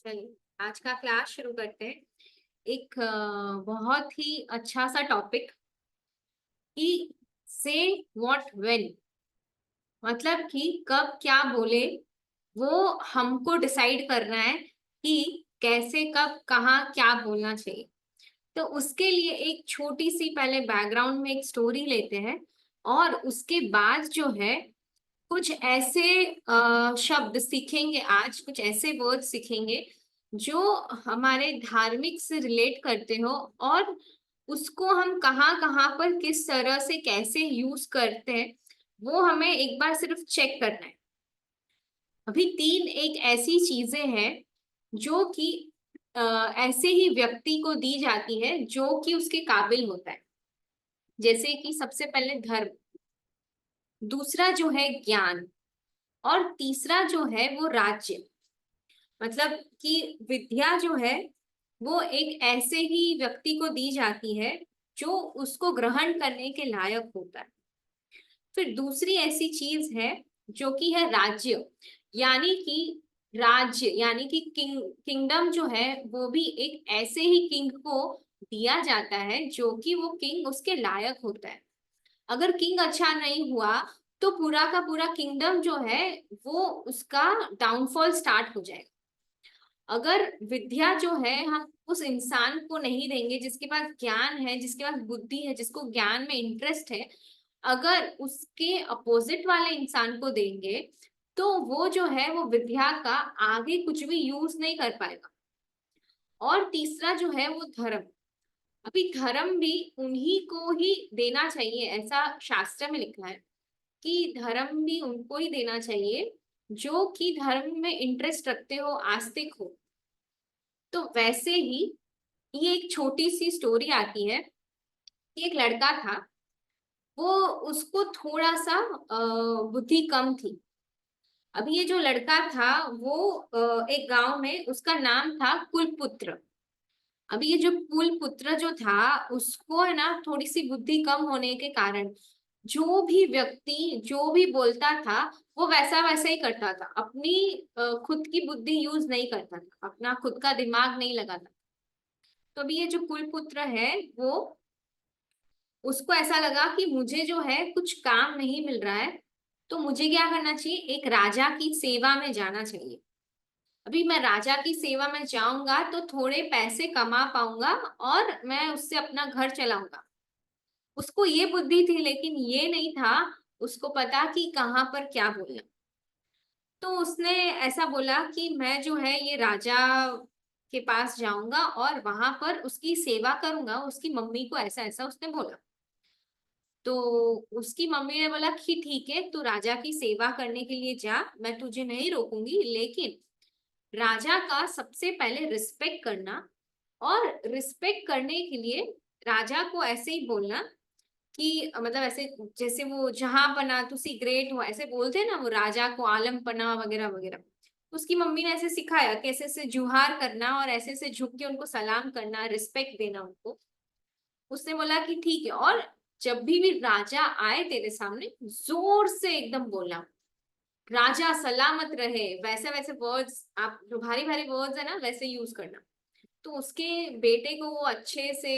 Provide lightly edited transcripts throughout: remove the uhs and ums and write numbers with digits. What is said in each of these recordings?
चलिए आज का क्लास शुरू करते हैं। एक बहुत ही अच्छा सा टॉपिक कि से व्हाट व्हेन, मतलब कि कब क्या बोले वो हमको डिसाइड करना है कि कैसे कब कहाँ क्या बोलना चाहिए। तो उसके लिए एक छोटी सी पहले बैकग्राउंड में एक स्टोरी लेते हैं और उसके बाद जो है कुछ ऐसे शब्द सीखेंगे, आज कुछ ऐसे वर्ड सीखेंगे जो हमारे धार्मिक से रिलेट करते हो और उसको हम कहाँ कहाँ पर किस तरह से कैसे यूज करते हैं वो हमें एक बार सिर्फ चेक करना है। अभी तीन एक ऐसी चीजें हैं जो कि ऐसे ही व्यक्ति को दी जाती है जो कि उसके काबिल होता है। जैसे कि सबसे पहले धर्म, दूसरा जो है ज्ञान और तीसरा जो है वो राज्य। मतलब कि विद्या जो है वो एक ऐसे ही व्यक्ति को दी जाती है जो उसको ग्रहण करने के लायक होता है। फिर दूसरी ऐसी चीज है जो कि है राज्य, यानी कि राज्य यानी कि किंगडम जो है वो भी एक ऐसे ही किंग को दिया जाता है जो कि वो किंग उसके लायक होता है। अगर किंग अच्छा नहीं हुआ तो पूरा का पूरा किंगडम जो है वो उसका डाउनफॉल स्टार्ट हो जाएगा। अगर विद्या जो है हम उस इंसान को नहीं देंगे जिसके पास ज्ञान है, जिसके पास बुद्धि है, जिसको ज्ञान में इंटरेस्ट है, अगर उसके अपोजिट वाले इंसान को देंगे तो वो जो है वो विद्या का आगे कुछ भी यूज नहीं कर पाएगा। और तीसरा जो है वो धर्म। अभी धर्म भी उन्हीं को ही देना चाहिए, ऐसा शास्त्र में लिखा है कि धर्म भी उनको ही देना चाहिए जो कि धर्म में इंटरेस्ट रखते हो, आस्तिक हो। तो वैसे ही ये एक छोटी सी स्टोरी आती है कि एक लड़का था, वो उसको थोड़ा सा बुद्धि कम थी। अभी ये जो लड़का था वो एक गांव में, उसका नाम था कुलपुत्र। अभी ये जो कुलपुत्र जो था उसको है ना थोड़ी सी बुद्धि कम होने के कारण जो भी व्यक्ति जो भी बोलता था वो वैसा वैसा ही करता था, अपनी खुद की बुद्धि यूज नहीं करता था, अपना खुद का दिमाग नहीं लगाता। तो अभी ये जो कुलपुत्र है वो, उसको ऐसा लगा कि मुझे जो है कुछ काम नहीं मिल रहा है तो मुझे क्या करना चाहिए, एक राजा की सेवा में जाना चाहिए। अभी मैं राजा की सेवा में जाऊंगा तो थोड़े पैसे कमा पाऊंगा और मैं उससे अपना घर चलाऊंगा। उसको ये बुद्धि थी लेकिन ये नहीं था उसको पता कि कहाँ पर क्या बोलना। तो उसने ऐसा बोला कि मैं जो है ये राजा के पास जाऊंगा और वहां पर उसकी सेवा करूंगा। उसकी मम्मी को ऐसा ऐसा उसने बोला। तो उसकी मम्मी ने बोला कि ठीक है, तू राजा की सेवा करने के लिए जा, मैं तुझे नहीं रोकूंगी, लेकिन राजा का सबसे पहले रिस्पेक्ट करना। और रिस्पेक्ट करने के लिए राजा को ऐसे ही बोलना कि मतलब ऐसे जैसे वो जहां पना तुसी ग्रेट हो, ऐसे बोलते हैं ना वो राजा को, आलम पना वगैरह वगैरह। उसकी मम्मी ने ऐसे सिखाया कि ऐसे ऐसे जुहार करना और ऐसे ऐसे झुक के उनको सलाम करना, रिस्पेक्ट देना उनको। उसने बोला कि ठीक है, और जब भी राजा आए तेरे सामने जोर से एकदम बोलना, राजा सलामत रहे, वैसे वैसे वर्ड्स, आप जो भारी भारी वर्ड्स है ना वैसे यूज करना। तो उसके बेटे को वो अच्छे से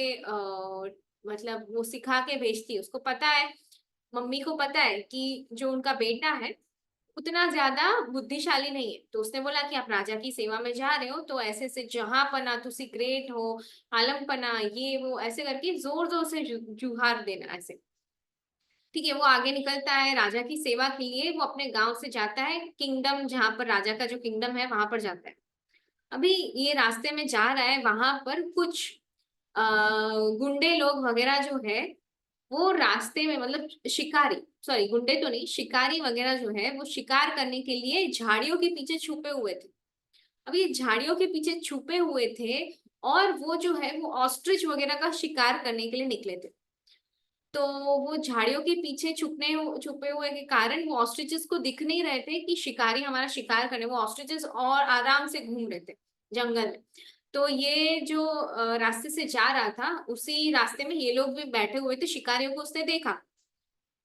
मतलब वो सिखा के भेजती है। उसको पता है, मम्मी को पता है कि जो उनका बेटा है उतना ज्यादा बुद्धिशाली नहीं है। तो उसने बोला कि आप राजा की सेवा में जा रहे हो तो ऐसे से जहां पना तुसी ग्रेट हो, आलम पना, ये वो ऐसे करके जोर जोर से जुहार देना ऐसे। ठीक है, वो आगे निकलता है राजा की सेवा के लिए, वो अपने गांव से जाता है किंगडम, जहां पर राजा का जो किंगडम है वहां पर जाता है। अभी ये रास्ते में जा रहा है, वहां पर कुछ अ, गुंडे लोग वगैरह जो है वो रास्ते में, मतलब शिकारी, सॉरी गुंडे तो नहीं, शिकारी वगैरह जो है वो शिकार करने के लिए झाड़ियों के पीछे छुपे हुए थे। अब ये झाड़ियों के पीछे छुपे हुए थे और वो जो है वो ऑस्ट्रिच वगैरह का शिकार करने के लिए निकले थे। तो वो झाड़ियों के पीछे छुपे हुए के कारण वो ऑस्ट्रिचेस को दिख नहीं रहे थे कि शिकारी हमारा शिकार करने, वो ऑस्ट्रिचेस और आराम से घूम रहे थे जंगल में। तो ये जो रास्ते से जा रहा था उसी रास्ते में ये लोग भी बैठे हुए थे, शिकारियों को उसने देखा।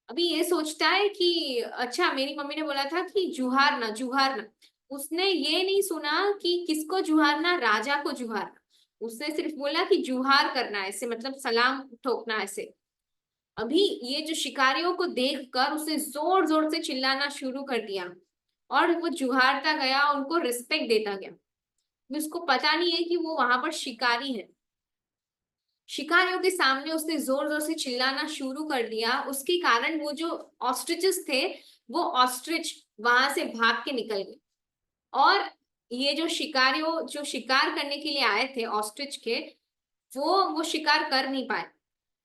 अभी ये सोचता है कि अच्छा, मेरी मम्मी ने बोला था कि जुहार ना जुहार ना। उसने ये नहीं सुना कि किसको जुहारना, राजा को जुहारना। उसने सिर्फ बोला कि जुहार करना है, ऐसे मतलब सलाम ठोकना ऐसे। अभी ये जो शिकारियों को देखकर उसने जोर जोर से चिल्लाना शुरू कर दिया, और वो जुहारता गया, उनको रिस्पेक्ट देता गया। उसको पता नहीं है कि वो वहां पर शिकारी है। शिकारियों के सामने उसने जोर जोर से चिल्लाना शुरू कर दिया, उसके कारण वो जो ऑस्ट्रिचेस थे, वो ऑस्ट्रिच वहां से भाग के निकल गए। और ये जो शिकारियों जो शिकार करने के लिए आए थे ऑस्ट्रिच के, वो शिकार कर नहीं पाए।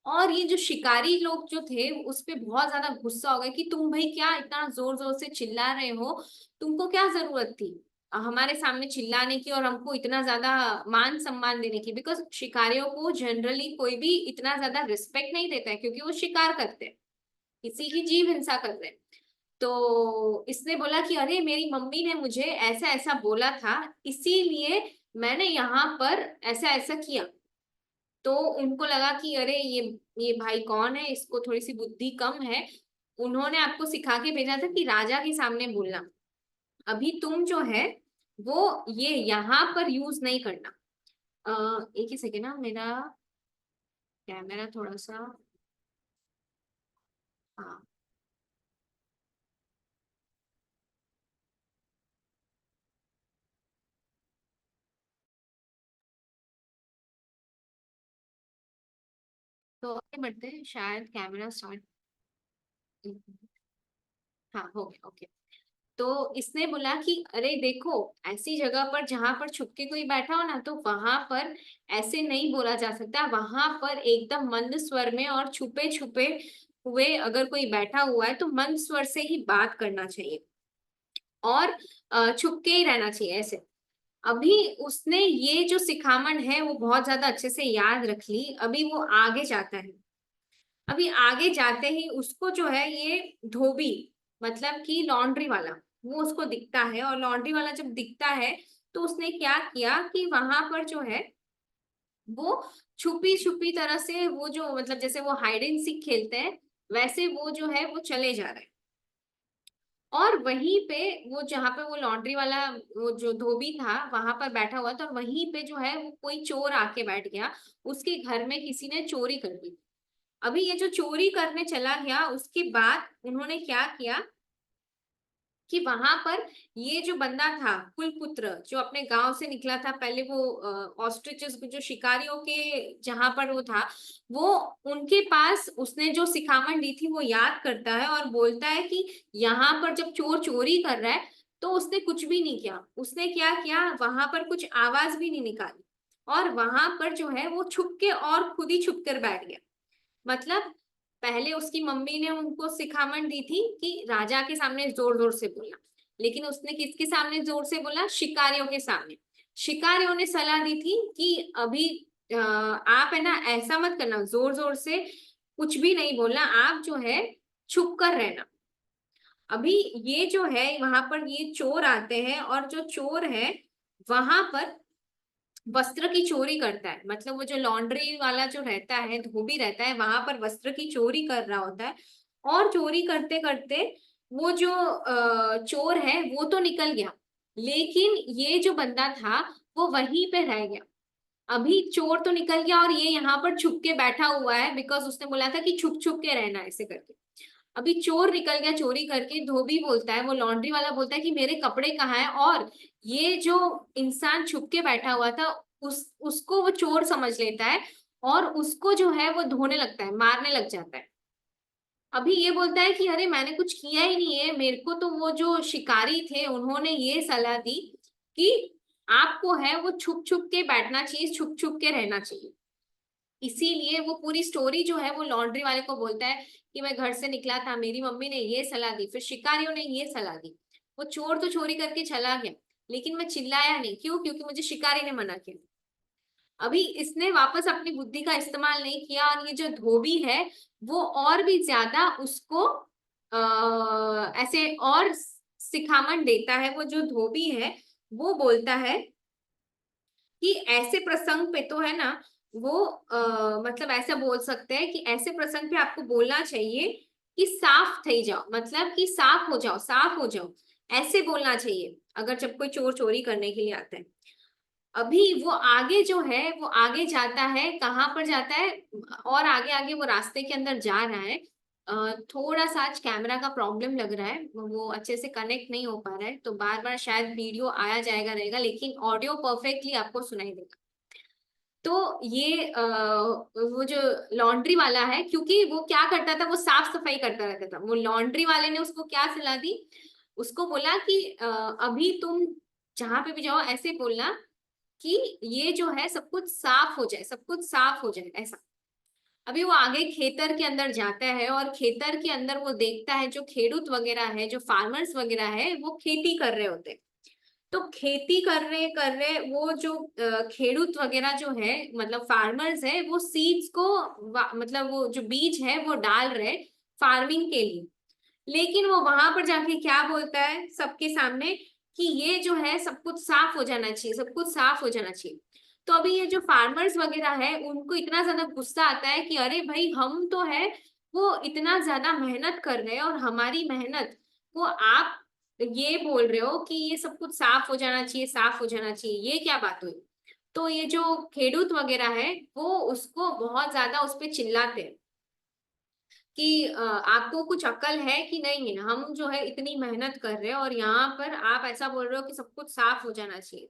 और ये जो शिकारी लोग जो थे उस पे बहुत ज्यादा गुस्सा हो गया कि तुम भाई क्या इतना जोर जोर से चिल्ला रहे हो, तुमको क्या जरूरत थी हमारे सामने चिल्लाने की और हमको इतना ज्यादा मान सम्मान देने की। बिकॉज शिकारियों को जनरली कोई भी इतना ज्यादा रिस्पेक्ट नहीं देता है, क्योंकि वो शिकार करते हैं, किसी की जीव हिंसा कर रहे हैं। तो इसने बोला कि अरे मेरी मम्मी ने मुझे ऐसा ऐसा बोला था, इसीलिए मैंने यहाँ पर ऐसा ऐसा किया। तो उनको लगा कि अरे ये भाई कौन है, इसको थोड़ी सी बुद्धि कम है, उन्होंने आपको सिखा के भेजा था कि राजा के सामने बोलना। अभी तुम जो है वो ये यहाँ पर यूज नहीं करना। एक ही सेकेंड ना, मेरा कैमरा थोड़ा सा, हाँ। तो आगे बढ़ते हैं, शायद कैमरा स्टार्ट, हाँ हो गया, ओके। तो इसने बोला कि अरे देखो, ऐसी जगह पर जहां पर छुप के कोई बैठा हो ना, तो वहां पर ऐसे नहीं बोला जा सकता। वहां पर एकदम मंद स्वर में और छुपे छुपे हुए अगर कोई बैठा हुआ है तो मंद स्वर से ही बात करना चाहिए, और छुप के ही रहना चाहिए ऐसे। अभी उसने ये जो सिखामण है वो बहुत ज्यादा अच्छे से याद रख ली। अभी वो आगे जाता है। अभी आगे जाते ही उसको जो है ये धोबी, मतलब कि लॉन्ड्री वाला, वो उसको दिखता है। और लॉन्ड्री वाला जब दिखता है तो उसने क्या किया कि वहां पर जो है वो छुपी छुपी तरह से, वो जो मतलब जैसे वो हाइड एंड सीक खेलते हैं, वैसे वो जो है वो चले जा रहे हैं। और वहीं पे वो जहाँ पे वो लॉन्ड्री वाला वो जो धोबी था वहां पर बैठा हुआ था, और वहीं पे जो है वो कोई चोर आके बैठ गया। उसके घर में किसी ने चोरी कर दी। अभी ये जो चोरी करने चला गया, उसके बाद उन्होंने क्या किया कि वहां पर ये जो बंदा था कुलपुत्र, जो अपने गांव से निकला था पहले, वो ऑस्ट्रिचेस जो शिकारियों के जहां पर वो था, वो उनके पास उसने जो सिखावन दी थी वो याद करता है और बोलता है कि यहाँ पर जब चोर चोरी कर रहा है तो उसने कुछ भी नहीं किया। उसने क्या किया, वहां पर कुछ आवाज भी नहीं निकाली, और वहां पर जो है वो छुप के और खुद ही छुप कर बैठ गया। मतलब पहले उसकी मम्मी ने उनको सिखामण दी थी कि राजा के सामने जोर जोर से बोलना, लेकिन उसने किसके सामने जोर से बोला, शिकारियों के सामने। शिकारियों ने सलाह दी थी कि अभी आप है ना ऐसा मत करना, जोर जोर से कुछ भी नहीं बोलना, आप जो है छुप कर रहना। अभी ये जो है वहां पर ये चोर आते हैं, और जो चोर है वहां पर वस्त्र की चोरी करता है। मतलब वो जो लॉन्ड्री वाला जो रहता है, धोबी रहता है, वहां पर वस्त्र की चोरी कर रहा होता है। और चोरी करते करते वो जो चोर है वो तो निकल गया, लेकिन ये जो बंदा था वो वहीं पे रह गया। अभी चोर तो निकल गया और ये यहाँ पर छुप के बैठा हुआ है, बिकॉज उसने बोला था कि छुप छुप के रहना ऐसे करके। अभी चोर निकल गया चोरी करके, धोबी बोलता है, वो लॉन्ड्री वाला बोलता है कि मेरे कपड़े कहाँ हैं। और ये जो इंसान छुप के बैठा हुआ था उसको वो चोर समझ लेता है, और उसको जो है वो धोने लगता है, मारने लग जाता है। अभी ये बोलता है कि अरे मैंने कुछ किया ही नहीं है, मेरे को तो वो जो शिकारी थे उन्होंने ये सलाह दी कि आपको है वो छुप छुप के बैठना चाहिए, छुप छुप के रहना चाहिए। इसीलिए वो पूरी स्टोरी जो है वो लॉन्ड्री वाले को बोलता है कि मैं घर से निकला था, मेरी मम्मी ने ये सलाह दी, फिर शिकारियों ने ये सलाह दी। वो चोर तो चोरी करके चला गया, लेकिन मैं चिल्लाया नहीं, क्यों? क्योंकि मुझे शिकारी ने मना किया। अभी इसने वापस अपनी बुद्धि का इस्तेमाल नहीं किया, और ये जो धोबी है वो और भी ज्यादा उसको ऐसे और सिखामण देता है। वो जो धोबी है वो बोलता है कि ऐसे प्रसंग पे तो है ना, वो मतलब ऐसा बोल सकते हैं कि ऐसे प्रसंग पे आपको बोलना चाहिए कि साफ थई जाओ, मतलब कि साफ हो जाओ, साफ हो जाओ। ऐसे बोलना चाहिए अगर जब कोई चोर चोरी करने के लिए आता है। अभी वो आगे जो है वो आगे जाता है, कहाँ पर जाता है, और आगे आगे वो रास्ते के अंदर जा रहा है। थोड़ा सा आज कैमरा का प्रॉब्लम लग रहा है, वो अच्छे से कनेक्ट नहीं हो पा रहा है, तो बार बार शायद वीडियो आया जाएगा रहेगा, लेकिन ऑडियो परफेक्टली आपको सुनाई देगा। तो ये वो जो लॉन्ड्री वाला है, क्योंकि वो क्या करता था, वो साफ सफाई करता रहता था, वो लॉन्ड्री वाले ने उसको क्या सलाह दी, उसको बोला कि अभी तुम जहां पे भी जाओ ऐसे बोलना कि ये जो है सब कुछ साफ हो जाए, सब कुछ साफ हो जाए, ऐसा। अभी वो आगे खेतर के अंदर जाता है और खेतर के अंदर वो देखता है जो खेडूत वगैरह है, जो फार्मर्स वगैरह है, वो खेती कर रहे होते हैं। तो खेती कर रहे वो जो खेडूत वगैरह जो है, मतलब फार्मर्स है, वो सीड्स को मतलब वो जो बीज है वो डाल रहे फार्मिंग के लिए। लेकिन वो वहां पर जाके क्या बोलता है सबके सामने कि ये जो है सब कुछ साफ हो जाना चाहिए, सब कुछ साफ हो जाना चाहिए। तो अभी ये जो फार्मर्स वगैरह है उनको इतना ज्यादा गुस्सा आता है कि अरे भाई, हम तो है वो इतना ज्यादा मेहनत कर रहे हैं और हमारी मेहनत को आप ये बोल रहे हो कि ये सब कुछ साफ हो जाना चाहिए, साफ हो जाना चाहिए, ये क्या बात हुई। तो ये जो खेडूत वगैरह है वो उसको बहुत ज्यादा उस पर चिल्लाते हैं कि आपको कुछ अक्ल है कि नहीं है, हम जो है इतनी मेहनत कर रहे हैं और यहाँ पर आप ऐसा बोल रहे हो कि सब कुछ साफ हो जाना चाहिए।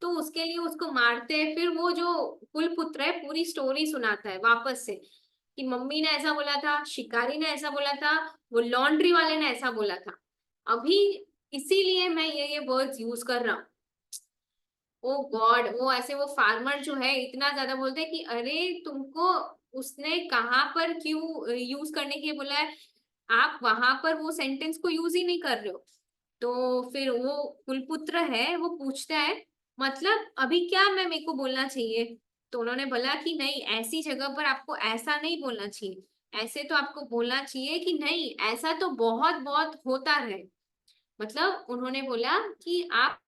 तो उसके लिए उसको मारते हैं। फिर वो जो कुलपुत्र है पूरी स्टोरी सुनाता है वापस से कि मम्मी ने ऐसा बोला था, शिकारी ने ऐसा बोला था, वो लॉन्ड्री वाले ने ऐसा बोला था। अभी इसीलिए मैं ये वर्ड्स यूज कर रहा हूँ। ओ गॉड, वो ऐसे वो फार्मर जो है इतना ज्यादा बोलते हैं कि अरे तुमको उसने कहाँ पर क्यों यूज करने के लिए बोला है, आप वहां पर वो सेंटेंस को यूज ही नहीं कर रहे हो। तो फिर वो कुलपुत्र है वो पूछता है मतलब अभी क्या मैं मेरे को बोलना चाहिए। तो उन्होंने बोला कि नहीं, ऐसी जगह पर आपको ऐसा नहीं बोलना चाहिए, ऐसे तो आपको बोलना चाहिए कि नहीं, ऐसा तो बहुत बहुत होता है। मतलब उन्होंने बोला कि आप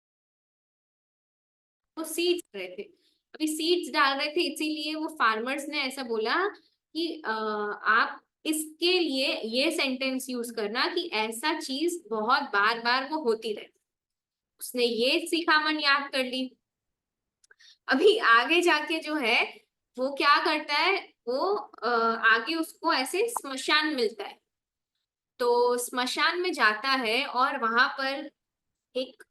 वो सीड्स रहे थे, अभी सीड्स डाल रहे थे, इसीलिए वो फार्मर्स ने ऐसा बोला कि आप इसके लिए ये सेंटेंस यूज करना कि ऐसा चीज बहुत बार बार वो होती रहे। उसने ये शिखामन याद कर ली। अभी आगे जाके जो है वो क्या करता है, वो आगे उसको ऐसे स्मशान मिलता है। तो स्मशान में जाता है और वहां पर एक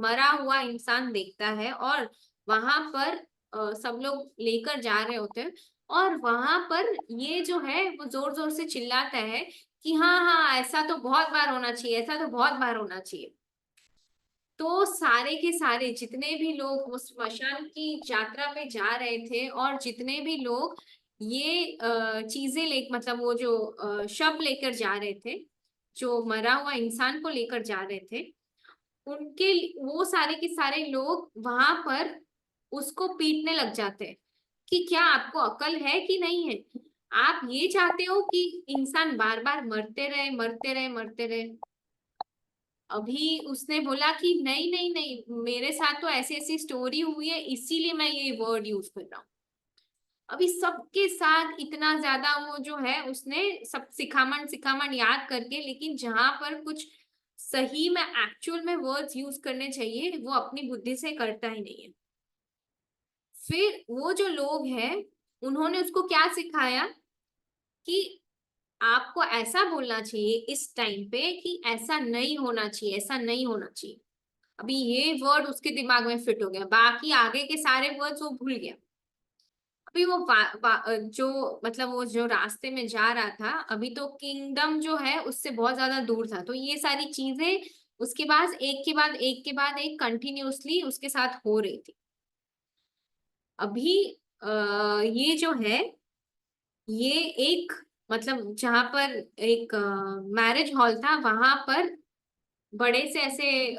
मरा हुआ इंसान देखता है और वहां पर सब लोग लेकर जा रहे होते हैं। और वहां पर ये जो है वो जोर जोर से चिल्लाता है कि हाँ हाँ, ऐसा तो बहुत बार होना चाहिए, ऐसा तो बहुत बार होना चाहिए। तो सारे के सारे जितने भी लोग उस स्मशान की यात्रा पे जा रहे थे और जितने भी लोग ये चीजें ले मतलब वो जो शव लेकर जा रहे थे, जो मरा हुआ इंसान को लेकर जा रहे थे, उनके वो सारे के सारे लोग वहां पर उसको पीटने लग जाते हैं कि क्या आपको अकल है कि नहीं है, आप ये चाहते हो कि इंसान बार बार मरते रहे, मरते रहे, मरते रहे। अभी उसने बोला कि नहीं नहीं नहीं, मेरे साथ तो ऐसी ऐसी स्टोरी हुई है, इसीलिए मैं ये वर्ड यूज कर रहा हूँ। अभी सबके साथ इतना ज्यादा वो जो है उसने सब सिखामण सिखामण याद करके, लेकिन जहां पर कुछ सही में एक्चुअल में वर्ड्स यूज करने चाहिए वो अपनी बुद्धि से करता ही नहीं है। फिर वो जो लोग हैं उन्होंने उसको क्या सिखाया कि आपको ऐसा बोलना चाहिए इस टाइम पे कि ऐसा नहीं होना चाहिए, ऐसा नहीं होना चाहिए। अभी ये वर्ड उसके दिमाग में फिट हो गया, बाकी आगे के सारे वर्ड्स वो भूल गया। अभी वो जो मतलब वो जो रास्ते में जा रहा था, अभी तो किंगडम जो है उससे बहुत ज्यादा दूर था, तो ये सारी चीजें उसके पास एक के बाद एक के बाद एक कंटिन्यूअसली उसके साथ हो रही थी। अभी ये जो है ये एक मतलब जहां पर एक मैरिज हॉल था, वहां पर बड़े से ऐसे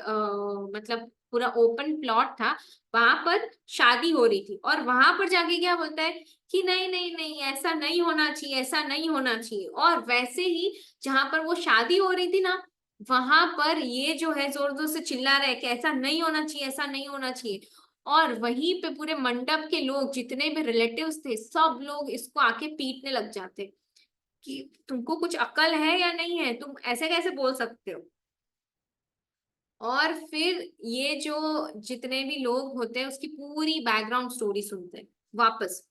मतलब पूरा ओपन प्लॉट था, वहां पर शादी हो रही थी। और वहां पर जाके क्या बोलता है कि नहीं नहीं नहीं, ऐसा नहीं होना चाहिए, ऐसा नहीं होना चाहिए। और वैसे ही जहां पर वो शादी हो रही थी ना, वहां पर ये जो है जोर जोर से चिल्ला रहे कि ऐसा नहीं होना चाहिए, ऐसा नहीं होना चाहिए। और वहीं पे पूरे मंडप के लोग जितने भी रिलेटिव्स थे सब लोग इसको आके पीटने लग जाते कि तुमको कुछ अक्ल है या नहीं है, तुम ऐसे कैसे बोल सकते हो। और फिर ये जो जितने भी लोग होते हैं उसकी पूरी बैकग्राउंड स्टोरी सुनते हैं वापस।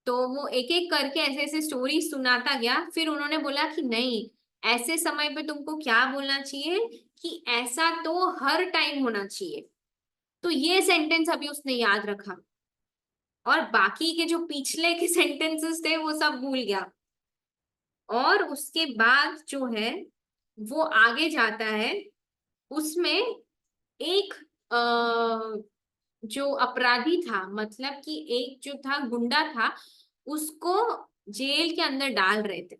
तो वो एक एक करके ऐसे ऐसे स्टोरी सुनाता गया। फिर उन्होंने बोला कि नहीं, ऐसे समय पे तुमको क्या बोलना चाहिए कि ऐसा तो हर टाइम होना चाहिए। तो ये सेंटेंस अभी उसने याद रखा, और बाकी के जो पिछले के सेंटेंसेस थे वो सब भूल गया। और उसके बाद जो है वो आगे जाता है। उसमें एक जो अपराधी था, मतलब कि एक जो था गुंडा था, उसको जेल के अंदर डाल रहे थे।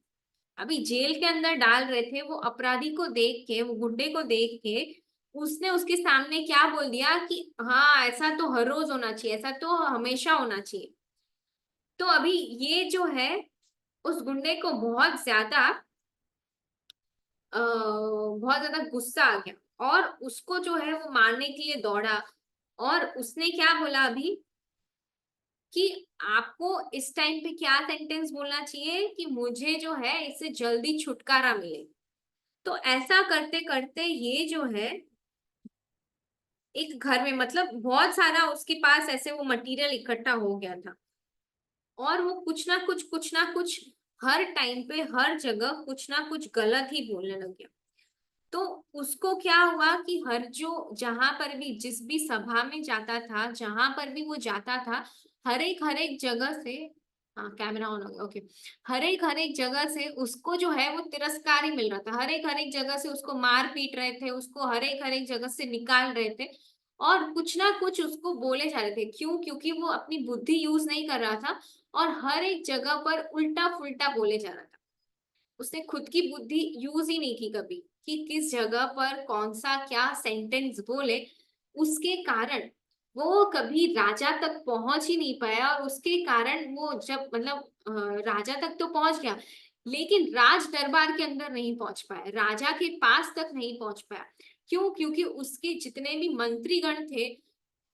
अभी जेल के अंदर डाल रहे थे, वो अपराधी को देख के, वो गुंडे को देख के उसने उसके सामने क्या बोल दिया कि हाँ, ऐसा तो हर रोज होना चाहिए, ऐसा तो हमेशा होना चाहिए। तो अभी ये जो है, उस गुंडे को बहुत ज्यादा गुस्सा आ गया, और उसको जो है वो मारने के लिए दौड़ा। और उसने क्या बोला अभी कि आपको इस टाइम पे क्या सेंटेंस बोलना चाहिए कि मुझे जो है इससे जल्दी छुटकारा मिले। तो ऐसा करते करते ये जो है एक घर में, मतलब बहुत सारा उसके पास ऐसे वो मटेरियल इकट्ठा हो गया था, और वो कुछ ना कुछ हर टाइम पे हर जगह कुछ ना कुछ गलत ही बोलने लग गया। तो उसको क्या हुआ कि जहां पर भी, जिस भी सभा में जाता था, जहां पर भी वो जाता था, हर एक जगह से, हाँ कैमरा ऑन हो गया, ओके, हर एक जगह से उसको जो है वो तिरस्कार ही मिल रहा था। हर एक जगह से उसको मार पीट रहे थे, उसको हर एक जगह से निकाल रहे थे, और कुछ ना कुछ उसको बोले जा रहे थे। क्यों? क्योंकि वो अपनी बुद्धि यूज नहीं कर रहा था, और हर एक जगह पर उल्टा फुल्टा बोले जा रहा था। उसने खुद की बुद्धि यूज ही नहीं की कभी, कि किस जगह पर कौन सा क्या सेंटेंस बोले। उसके कारण वो कभी राजा तक पहुंच ही नहीं पाया, और उसके कारण वो जब, मतलब राजा तक तो पहुंच गया, लेकिन राज दरबार के अंदर नहीं पहुंच पाया, राजा के पास तक नहीं पहुंच पाया। क्यों? क्योंकि उसके जितने भी मंत्रीगण थे,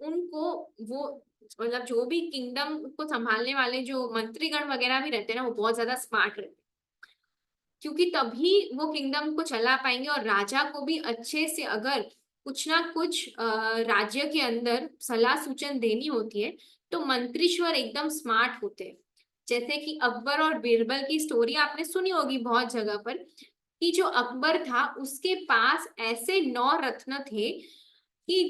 उनको वो, मतलब जो भी किंगडम को संभालने वाले जो मंत्रीगण वगैरह भी रहते हैं ना, वो बहुत ज्यादा स्मार्ट रहते हैं, क्योंकि तभी वो किंगडम को चला पाएंगे। और राजा को भी अच्छे से अगर कुछ ना कुछ राज्य के अंदर सलाह सूचन देनी होती है, तो मंत्रीश्वर एकदम स्मार्ट होते हैं। जैसे कि अकबर और बीरबल की स्टोरी आपने सुनी होगी बहुत जगह पर, कि जो अकबर था उसके पास ऐसे 9 रत्न थे कि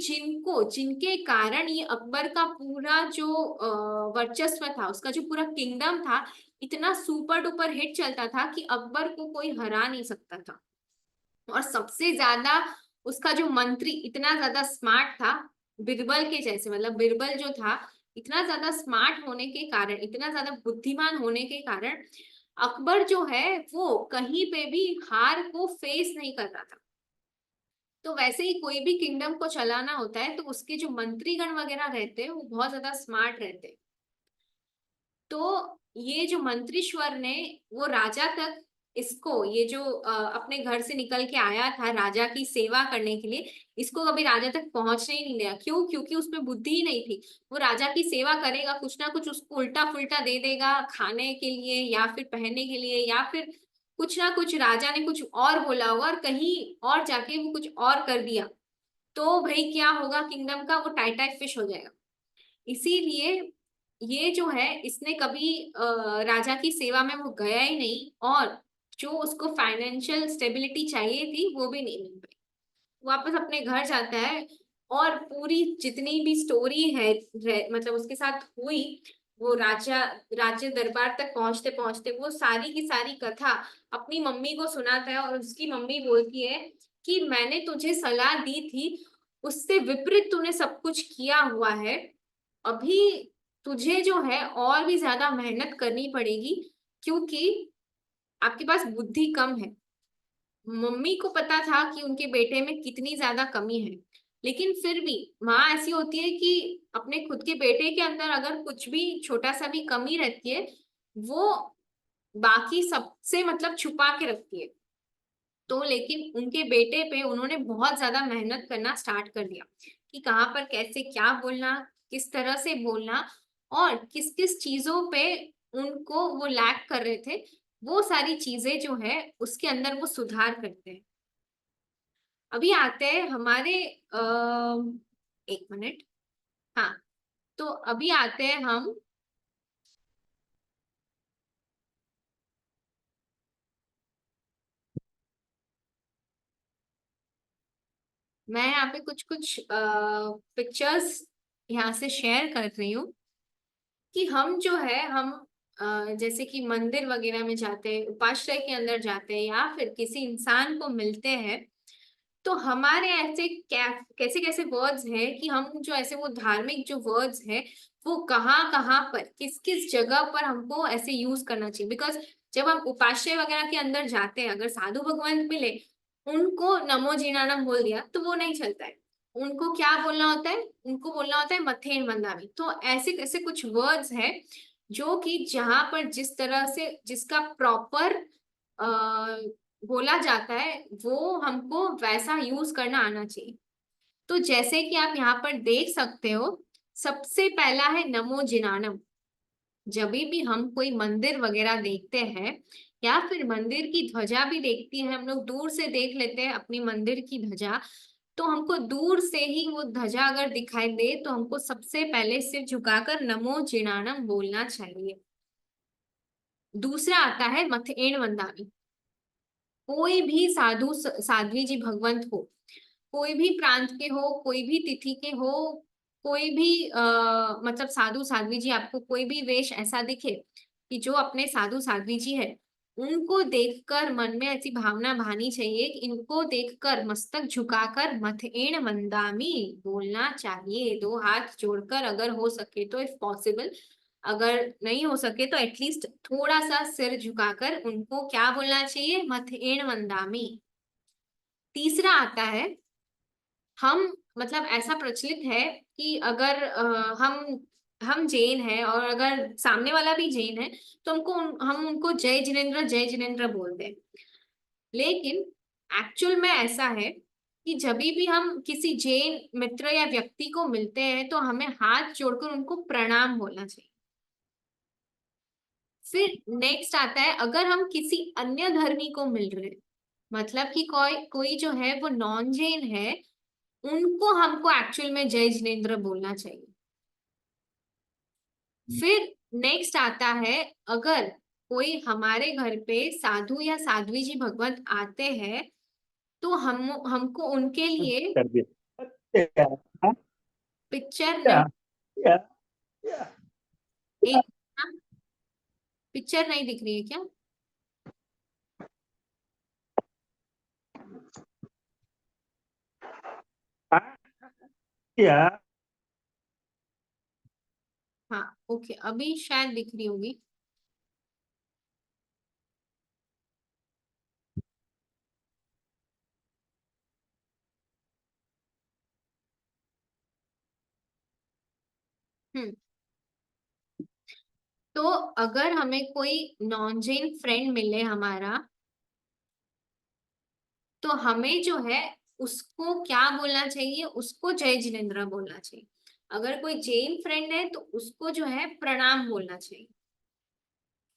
जिनके कारण ये अकबर का पूरा जो वर्चस्व था, उसका जो पूरा किंगडम था, इतना सुपर डुपर हिट चलता था कि अकबर को कोई हरा नहीं सकता था। और सबसे ज्यादा उसका जो मंत्री इतना ज्यादा स्मार्ट था, बिरबल के जैसे, मतलब बिरबल जो था, इतना ज्यादा स्मार्ट होने के कारण, इतना ज्यादा बुद्धिमान होने के कारण, अकबर जो है वो कहीं पे भी हार को फेस नहीं कर रहा था। तो वैसे ही कोई भी किंगडम को चलाना होता है, तो उसके जो मंत्रीगण वगैरह रहते हैं वो बहुत ज्यादा स्मार्ट रहते हैं। तो ये जो मंत्रीश्वर ने, वो राजा तक इसको, ये जो अपने घर से निकल के आया था राजा की सेवा करने के लिए, इसको कभी राजा तक पहुंचने ही नहीं दिया। क्यों? क्योंकि उसमें बुद्धि ही नहीं थी। वो राजा की सेवा करेगा, कुछ ना कुछ उसको उल्टा फुल्टा दे देगा खाने के लिए या फिर पहनने के लिए, या फिर कुछ ना कुछ राजा ने कुछ और बोला होगा और कहीं और जाके वो कुछ और कर दिया, तो भाई क्या होगा किंगडम का? वो टाई टाई फिश हो जाएगा। इसीलिए ये जो है, इसने कभी राजा की सेवा में वो गया ही नहीं, और जो उसको फाइनेंशियल स्टेबिलिटी चाहिए थी वो भी नहीं मिल पाई। वापस अपने घर जाता है, और पूरी जितनी भी स्टोरी है, मतलब उसके साथ हुई, वो राज्य दरबार तक पहुंचते पहुंचते वो सारी की सारी कथा अपनी मम्मी को सुनाता है। और उसकी मम्मी बोलती है कि मैंने तुझे सलाह दी थी, उससे विपरीत तूने सब कुछ किया हुआ है। अभी तुझे जो है और भी ज्यादा मेहनत करनी पड़ेगी, क्योंकि आपके पास बुद्धि कम है। मम्मी को पता था कि उनके बेटे में कितनी ज्यादा कमी है, लेकिन फिर भी माँ ऐसी होती है कि अपने खुद के बेटे के अंदर अगर कुछ भी छोटा सा भी कमी रहती है, वो बाकी सबसे मतलब छुपा के रखती है। तो लेकिन उनके बेटे पे उन्होंने बहुत ज्यादा मेहनत करना स्टार्ट कर दिया, कि कहाँ पर कैसे क्या बोलना, किस तरह से बोलना, और किस किस चीजों पे उनको वो लैक कर रहे थे, वो सारी चीजें जो है उसके अंदर वो सुधार करते हैं। अभी आते हैं हमारे एक मिनट। हाँ, तो अभी आते हैं हम। मैं यहाँ पे कुछ कुछ पिक्चर्स यहाँ से शेयर कर रही हूँ कि हम जो है हम जैसे कि मंदिर वगैरह में जाते हैं, उपाश्रय के अंदर जाते हैं या फिर किसी इंसान को मिलते हैं, तो हमारे ऐसे कैसे कैसे वर्ड्स हैं कि हम जो ऐसे वो धार्मिक जो वर्ड्स हैं वो कहाँ कहाँ पर किस किस जगह पर हमको ऐसे यूज करना चाहिए। बिकॉज जब हम उपाश्रय वगैरह के अंदर जाते हैं, अगर साधु भगवान मिले, उनको नमो जीनानम बोल दिया तो वो नहीं चलता है। उनको क्या बोलना होता है? उनको बोलना होता है मथेन मंदावी। तो ऐसे ऐसे कुछ वर्ड्स है जो कि जहां पर जिस तरह से जिसका प्रॉपर बोला जाता है वो हमको वैसा यूज करना आना चाहिए। तो जैसे कि आप यहाँ पर देख सकते हो, सबसे पहला है नमो जिनानम। जब भी हम कोई मंदिर वगैरह देखते हैं या फिर मंदिर की ध्वजा भी देखती है, हम लोग दूर से देख लेते हैं अपनी मंदिर की ध्वजा, तो हमको दूर से ही वो ध्वजा अगर दिखाई दे तो हमको सबसे पहले सिर झुकाकर नमो जिनानम बोलना चाहिए। दूसरा आता है मथ एण वंदामी। कोई भी साधु साध्वी जी भगवंत हो, कोई भी प्रांत के हो, कोई भी तिथि के हो, कोई भी मतलब साधु साध्वी जी, आपको कोई भी वेश ऐसा दिखे कि जो अपने साधु साध्वी जी है, उनको देखकर मन में ऐसी भावना भानी चाहिए कि इनको देखकर मस्तक झुकाकर मथएण वंदामी बोलना चाहिए, दो हाथ जोड़कर, अगर हो सके तो इफ पॉसिबल। अगर नहीं हो सके तो एटलीस्ट थोड़ा सा सिर झुकाकर उनको क्या बोलना चाहिए? मथएण वंदामी। तीसरा आता है, हम मतलब ऐसा प्रचलित है कि अगर हम जैन है और अगर सामने वाला भी जैन है तो हम उनको जय जिनेन्द्र बोलते हैं। लेकिन एक्चुअल में ऐसा है कि जब भी हम किसी जैन मित्र या व्यक्ति को मिलते हैं तो हमें हाथ जोड़कर उनको प्रणाम बोलना चाहिए। फिर नेक्स्ट आता है, अगर हम किसी अन्य धर्मी को मिल रहे हैं, मतलब कि कोई कोई जो है वो नॉन जैन है, उनको हमको एक्चुअल में जय जिनेन्द्र बोलना चाहिए। फिर नेक्स्ट आता है, अगर कोई हमारे घर पे साधु या साध्वी जी भगवत आते हैं तो हम हमको उनके लिए कर दिया। क्या? हाँ? पिक्चर क्या? नहीं, क्या? क्या? एक पिक्चर नहीं दिख रही है क्या? हाँ? क्या? हाँ, ओके, अभी शायद दिख रही होगी। हम्म। तो अगर हमें कोई नॉन जैन फ्रेंड मिले हमारा, तो हमें जो है उसको क्या बोलना चाहिए? उसको जय जिनेन्द्र बोलना चाहिए। अगर कोई जैन फ्रेंड है तो उसको जो है प्रणाम बोलना चाहिए।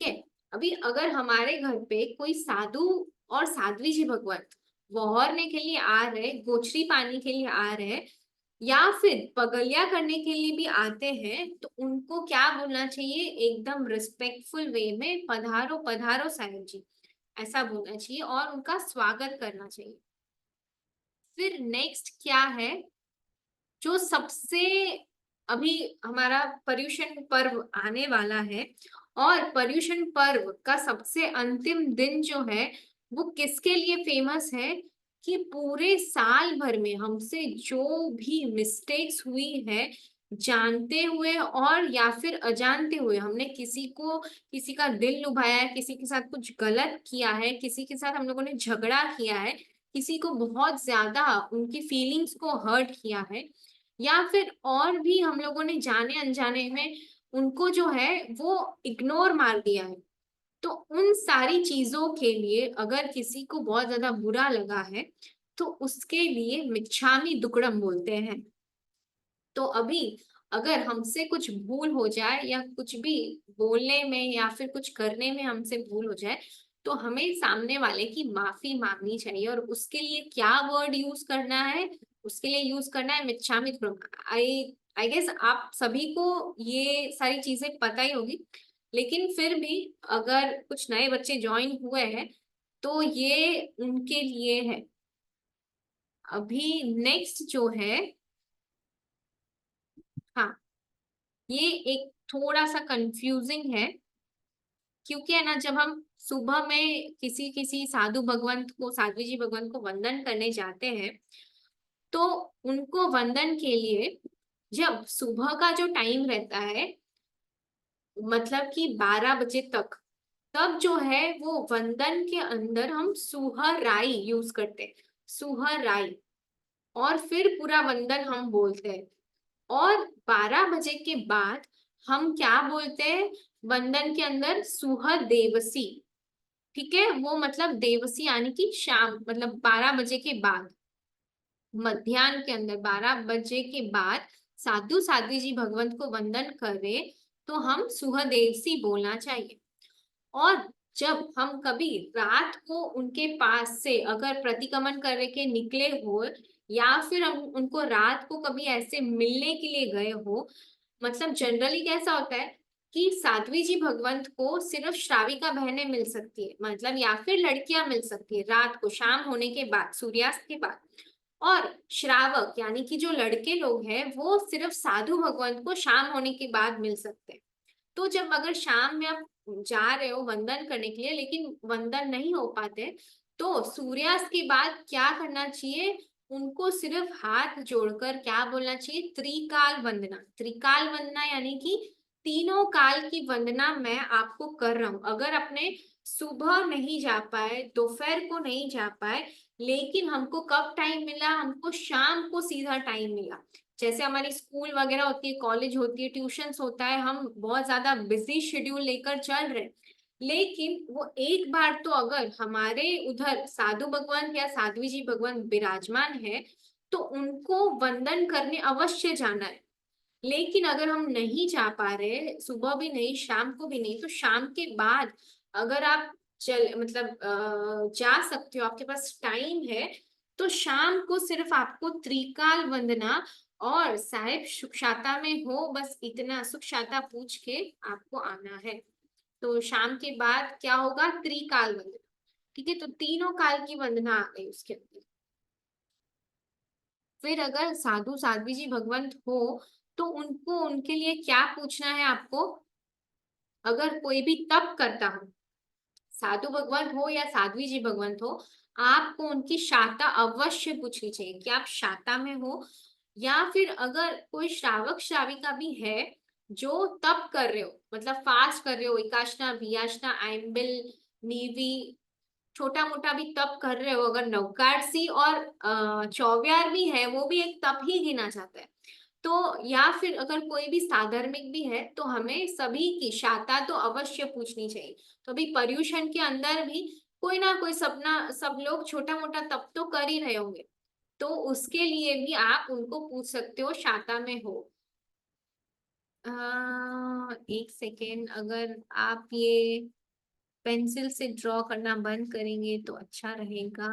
ठीक है। अभी अगर हमारे घर पे कोई साधु और साध्वी जी भगवत वहरने के लिए आ रहे, गोचरी पानी के लिए आ रहे, या फिर पगलिया करने के लिए भी आते हैं, तो उनको क्या बोलना चाहिए? एकदम रिस्पेक्टफुल वे में पधारो पधारो साहिब जी, ऐसा बोलना चाहिए और उनका स्वागत करना चाहिए। फिर नेक्स्ट क्या है, जो सबसे अभी हमारा पर्युषण पर्व आने वाला है, और पर्युषण पर्व का सबसे अंतिम दिन जो है वो किसके लिए फेमस है? कि पूरे साल भर में हमसे जो भी मिस्टेक्स हुई है, जानते हुए और या फिर अजानते हुए, हमने किसी को किसी का दिल लुभाया है, किसी के साथ कुछ गलत किया है, किसी के साथ हम लोगों ने झगड़ा किया है, किसी को बहुत ज्यादा उनकी फीलिंग्स को हर्ट किया है, या फिर और भी हम लोगों ने जाने अनजाने में उनको जो है वो इग्नोर मार दिया है, तो उन सारी चीजों के लिए अगर किसी को बहुत ज्यादा बुरा लगा है तो उसके लिए मिच्छामी दुक्कड़म बोलते हैं। तो अभी अगर हमसे कुछ भूल हो जाए या कुछ भी बोलने में या फिर कुछ करने में हमसे भूल हो जाए, तो हमें सामने वाले की माफी मांगनी चाहिए। और उसके लिए क्या वर्ड यूज करना है? उसके लिए यूज करना है मिच्छामि दुक्कडम। आई गेस आप सभी को ये सारी चीजें पता ही होगी, लेकिन फिर भी अगर कुछ नए बच्चे ज्वाइन हुए हैं तो ये उनके लिए है। अभी नेक्स्ट जो है, हाँ, ये एक थोड़ा सा कंफ्यूजिंग है, क्योंकि है ना, जब हम सुबह में किसी किसी साधु भगवंत को, साध्वी जी भगवंत को वंदन करने जाते हैं, तो उनको वंदन के लिए जब सुबह का जो टाइम रहता है, मतलब कि 12 बजे तक, तब जो है वो वंदन के अंदर हम सुहराई यूज करते हैं, सुहराई। और फिर पूरा वंदन हम बोलते हैं। और 12 बजे के बाद हम क्या बोलते हैं वंदन के अंदर? सुह देवसी। ठीक है, वो मतलब देवसी यानी कि शाम, मतलब 12 बजे के बाद, मध्याह्न के अंदर 12 बजे के बाद साधु साध्वी जी भगवंत को वंदन करे तो हम सुह देवसी बोलना चाहिए। और जब हम कभी रात को उनके पास से अगर प्रतिगमन करने के निकले हो, या फिर हम उनको रात को कभी ऐसे मिलने के लिए गए हो, मतलब जनरली कैसा होता है कि साध्वी जी भगवंत को सिर्फ श्राविका बहनें मिल सकती है, मतलब या फिर लड़कियां मिल सकती है रात को, शाम होने के बाद, सूर्यास्त के बाद। और श्रावक यानी कि जो लड़के लोग हैं वो सिर्फ साधु भगवंत को शाम होने के बाद मिल सकते हैं। तो जब अगर शाम में आप जा रहे हो वंदन करने के लिए, लेकिन वंदन नहीं हो पाते, तो सूर्यास्त के बाद क्या करना चाहिए? उनको सिर्फ हाथ जोड़कर क्या बोलना चाहिए? त्रिकाल वंदना। त्रिकाल वंदना यानी कि तीनों काल की वंदना मैं आपको कर रहा हूं। अगर अपने सुबह नहीं जा पाए, दोपहर को नहीं जा पाए, लेकिन हमको कब टाइम मिला? हमको शाम को सीधा टाइम मिला। जैसे हमारी स्कूल वगैरह होती है, कॉलेज होती है, ट्यूशंस होता है, हम बहुत ज्यादा बिजी शेड्यूल लेकर चल रहे हैं, लेकिन वो एक बार तो अगर हमारे उधर साधु भगवान या साध्वी जी भगवान विराजमान है, तो उनको वंदन करने अवश्य जाना है। लेकिन अगर हम नहीं जा पा रहे, सुबह भी नहीं, शाम को भी नहीं, तो शाम के बाद अगर आप चल मतलब जा सकते हो, आपके पास टाइम है, तो शाम को सिर्फ आपको त्रिकाल वंदना और साहिब सुखशाता में हो, बस इतना सुखशाता पूछ के आपको आना है। तो शाम के बाद क्या होगा? त्रिकाल वंदना। ठीक है, तो तीनों काल की वंदना आ गई उसके अंदर। फिर अगर साधु साध्वी जी भगवंत हो, तो उनको, उनके लिए क्या पूछना है आपको? अगर कोई भी तप करता हो, साधु भगवंत हो या साध्वी जी भगवंत हो, आपको उनकी शाता अवश्य पूछनी चाहिए कि आप शाता में हो। या फिर अगर कोई श्रावक श्राविका भी है जो तप कर रहे हो, मतलब फास्ट कर रहे हो, एकाशना वियाशना आइम्बिल नीवी, छोटा मोटा भी तप कर रहे हो, अगर नवकारसी और चौव्यार भी है, वो भी एक तप ही गिना जाता है। तो या फिर अगर कोई भी साधर्मिक भी है, तो हमें सभी की शाता तो अवश्य पूछनी चाहिए। तो अभी पर्यूषण के अंदर भी कोई ना कोई सपना, सब लोग छोटा मोटा तप तो कर ही रहे होंगे, तो उसके लिए भी आप उनको पूछ सकते हो, शाता में हो। एक सेकेंड, अगर आप ये पेंसिल से ड्रॉ करना बंद करेंगे तो अच्छा रहेगा।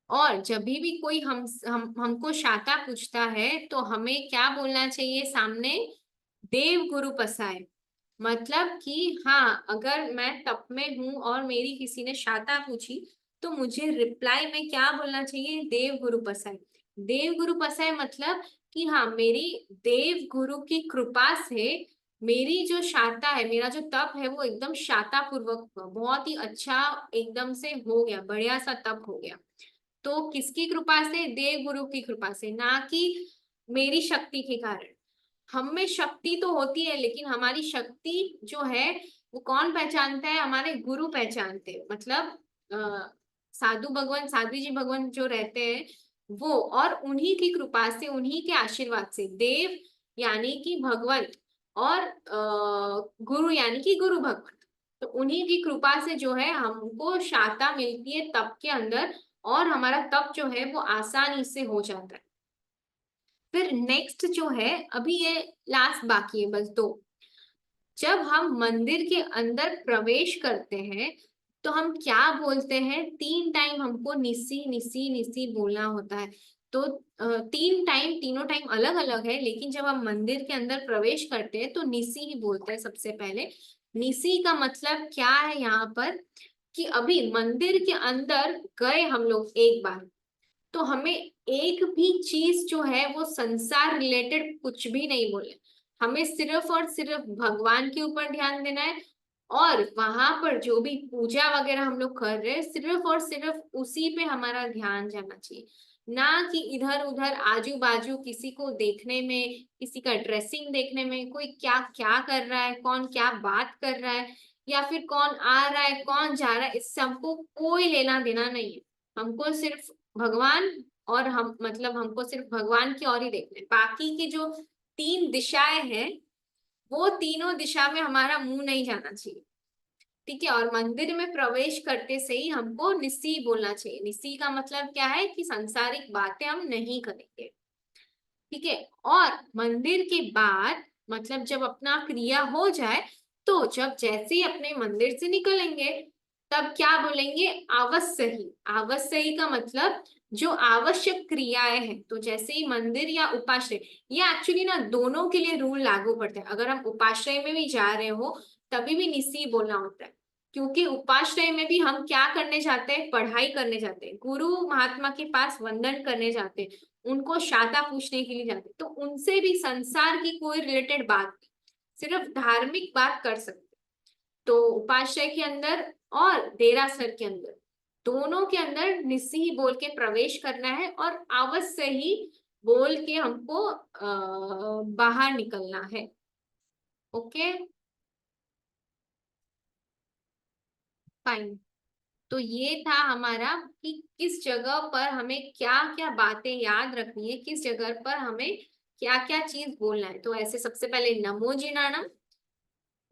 और जब भी कोई हमको शाता पूछता है, तो हमें क्या बोलना चाहिए सामने? देव गुरु पसाय। मतलब कि हाँ, अगर मैं तप में हूं और मेरी किसी ने शाता पूछी, तो मुझे रिप्लाई में क्या बोलना चाहिए? देव गुरु पसाय। देव गुरु पसाय मतलब कि हाँ, मेरी देव गुरु की कृपा से मेरी जो शाता है, मेरा जो तप है, वो एकदम शाता पूर्वक हुआ, बहुत ही अच्छा एकदम से हो गया, बढ़िया सा तप हो गया। तो किसकी कृपा से? देव गुरु की कृपा से, ना कि मेरी शक्ति के कारण। हम में शक्ति तो होती है, लेकिन हमारी शक्ति जो है वो कौन पहचानता है? हमारे गुरु पहचानते हैं। मतलब साधु भगवान, साध्वी जी भगवान जो रहते हैं वो, और उन्हीं की कृपा से, उन्हीं के आशीर्वाद से, देव यानी कि भगवंत, और गुरु यानी कि गुरु भगवंत, तो उन्हीं की कृपा से जो है हमको शाता मिलती है तप के अंदर, और हमारा तप जो है वो आसानी से हो जाता है। फिर नेक्स्ट जो है, अभी ये लास्ट बाकी है, बस दो। जब हम मंदिर के अंदर प्रवेश करते हैं तो हम क्या बोलते हैं? 3 टाइम हमको निसी निसी निसी बोलना होता है। तो 3 टाइम, तीनों टाइम अलग अलग है, लेकिन जब हम मंदिर के अंदर प्रवेश करते हैं तो निसी ही बोलते हैं सबसे पहले। निसी का मतलब क्या है यहाँ पर? कि अभी मंदिर के अंदर गए हम लोग एक बार, तो हमें एक भी चीज जो है वो संसार रिलेटेड कुछ भी नहीं बोले, हमें सिर्फ और सिर्फ भगवान के ऊपर ध्यान देना है। और वहां पर जो भी पूजा वगैरह हम लोग कर रहे हैं, सिर्फ और सिर्फ उसी पे हमारा ध्यान जाना चाहिए, ना कि इधर उधर आजू बाजू किसी को देखने में, किसी का ड्रेसिंग देखने में, कोई क्या क्या कर रहा है, कौन क्या बात कर रहा है, या फिर कौन आ रहा है कौन जा रहा है, इससे हमको कोई लेना देना नहीं है। हमको सिर्फ भगवान, और हम मतलब हमको सिर्फ भगवान की ओर ही देखना है। बाकी की जो 3 दिशाएं हैं, वो तीनों दिशा में हमारा मुंह नहीं जाना चाहिए। ठीक है। और मंदिर में प्रवेश करते से ही हमको निस्सी बोलना चाहिए। निस्सी का मतलब क्या है? कि सांसारिक बातें हम नहीं करेंगे। ठीक है। और मंदिर के बाद मतलब जब अपना क्रिया हो जाए, तो जब जैसे ही अपने मंदिर से निकलेंगे, तब क्या बोलेंगे? अवश्य ही। अवश्य ही का मतलब जो आवश्यक क्रियाएं हैं, तो जैसे ही मंदिर या उपाश्रय, ये एक्चुअली ना दोनों के लिए रूल लागू पड़ता है। अगर हम उपाश्रय में भी जा रहे हो तभी भी निस्सी बोलना होता है, क्योंकि उपाश्रय में भी हम क्या करने जाते हैं? पढ़ाई करने जाते हैं, गुरु महात्मा के पास वंदन करने जाते हैं, उनको शाता पूछने के लिए जाते हैं, तो उनसे भी संसार की कोई रिलेटेड बात नहीं, सिर्फ धार्मिक बात कर सकते। तो उपाश्रय के अंदर और देरासर के अंदर, दोनों के अंदर निस्सी ही बोल के प्रवेश करना है, और अवश्य ही बोल के हमको बाहर निकलना है। Okay, fine. तो ये था हमारा कि किस जगह पर हमें क्या क्या बातें याद रखनी है, किस जगह पर हमें क्या क्या चीज बोलना है। तो ऐसे सबसे पहले नमो जिनाणम,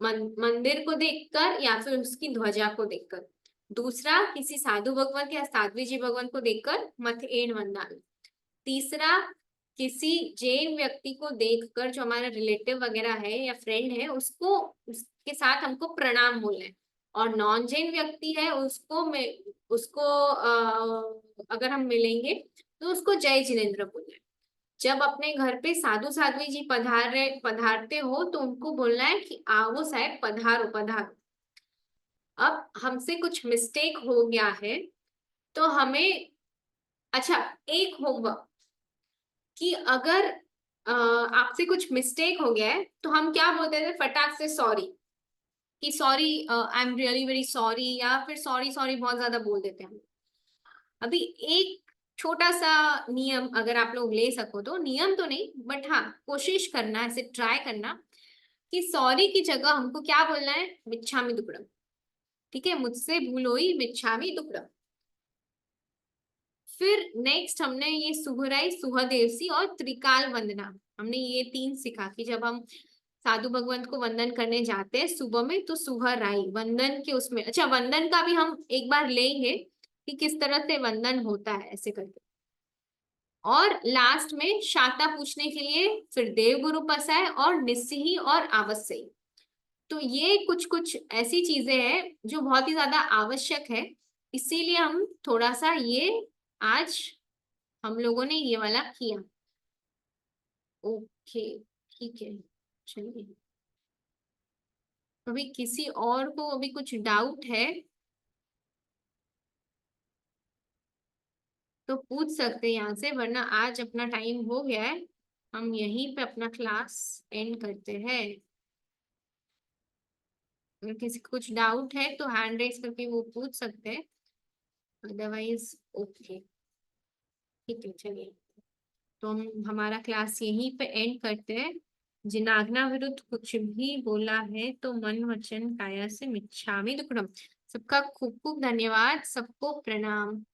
मंदिर को देखकर या फिर उसकी ध्वजा को देखकर। दूसरा, किसी साधु भगवंत या साध्वी जी भगवंत को देखकर मथ एण वंदना। तीसरा, किसी जैन व्यक्ति को देखकर, जो हमारा रिलेटिव वगैरह है या फ्रेंड है, उसको उसके साथ हमको प्रणाम बोलना है। और नॉन जैन व्यक्ति है उसको अगर हम मिलेंगे तो उसको जय जिनेन्द्र बोलना है। जब अपने घर पे साधु साध्वी जी पधारते हो तो उनको बोलना है कि आओ साहब, पधारो पधारो। अब हमसे कुछ मिस्टेक हो गया है तो हमें, अच्छा, एक होमवर्क, कि अगर आपसे कुछ मिस्टेक हो गया है तो हम क्या बोलते थे फटाक से? सॉरी, कि sorry, I am really very sorry, या फिर सॉरी सॉरी बहुत ज्यादा बोल देते हैं हम। अभी एक छोटा सा नियम अगर आप लोग ले सको, तो नियम तो नहीं बट हाँ कोशिश करना, ऐसे ट्राई करना कि सॉरी की जगह हमको क्या बोलना है? मिच्छामी दुक्कडम। ठीक है, मुझसे भूल हुई, मिच्छामी दुक्कडम। फिर नेक्स्ट हमने ये सुहराई, सुहदेवसी और त्रिकाल वंदना, हमने ये 3 सीखा कि जब हम साधु भगवंत को वंदन करने जाते हैं सुबह में, तो सुहराई वंदन के उसमें, अच्छा वंदन का भी हम एक बार लेंगे कि किस तरह से वंदन होता है ऐसे करके। और लास्ट में शाता पूछने के लिए फिर देव गुरु पसाय और निस्सी और आवश्यक। तो ये कुछ कुछ ऐसी चीजें हैं जो बहुत ही ज्यादा आवश्यक है, इसीलिए हम थोड़ा सा ये आज हम लोगों ने ये वाला किया। ओके, ठीक है, चलिए। अभी किसी और को अभी कुछ डाउट है तो पूछ सकते हैं यहाँ से, वरना आज अपना टाइम हो गया है, हम यहीं पे अपना क्लास एंड करते हैं। अगर किसी को कुछ डाउट है तो हैंड रेस करके वो पूछ सकते हैं, अदरवाइज ओके, ठीक है, चलिए। तो हम हमारा क्लास यहीं पे एंड करते हैं। जिनाज्ञा विरुद्ध कुछ भी बोला है तो मन वचन काया से मिच्छामि दुक्कडम। सबका खूब खूब धन्यवाद, सबको प्रणाम।